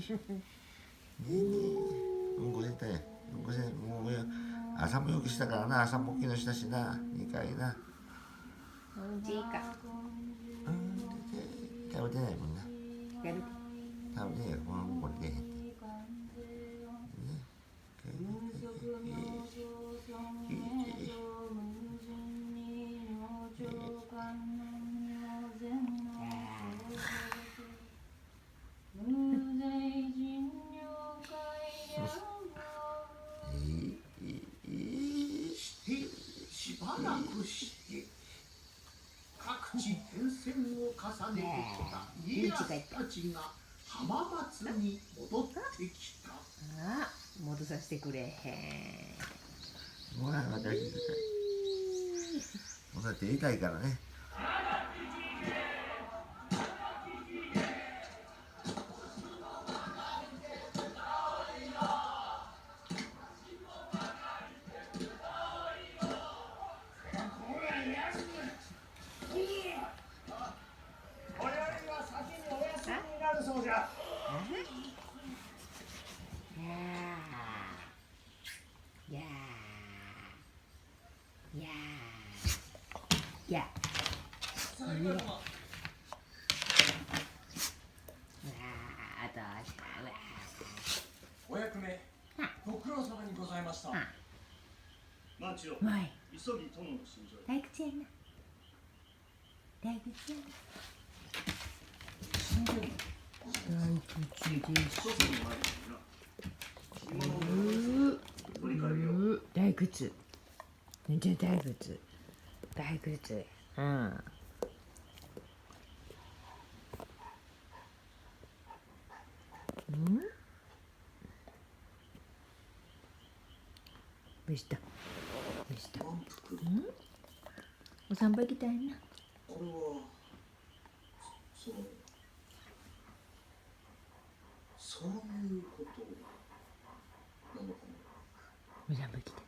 えうんこ出たよ。うんこせもう朝もよくしたからな。朝も起きのしたしな。2回な。うんちいいか。食べてないもんな。やる。食べてないよ。このうんこ出へんって。しばらくして各地転戦を重ねてきた家康たちが浜松に戻ってきた。あ、戻させてくれへん。もうなんか私もうだって痛いからね。我々は先にお休みになるそうじゃ。やーやーやーやーやーどうしたうわお役目ご苦労様にございました。万千代、ーわい急ぎ殿の寝所へ。退屈やな退屈やな寝所に退屈です外に参るな。着物を取り替えるよう。退屈めっちゃ退屈退屈うんどうしたどうした満腹。お散歩行きたいなこれはそういうことなのかも。お散歩行きたい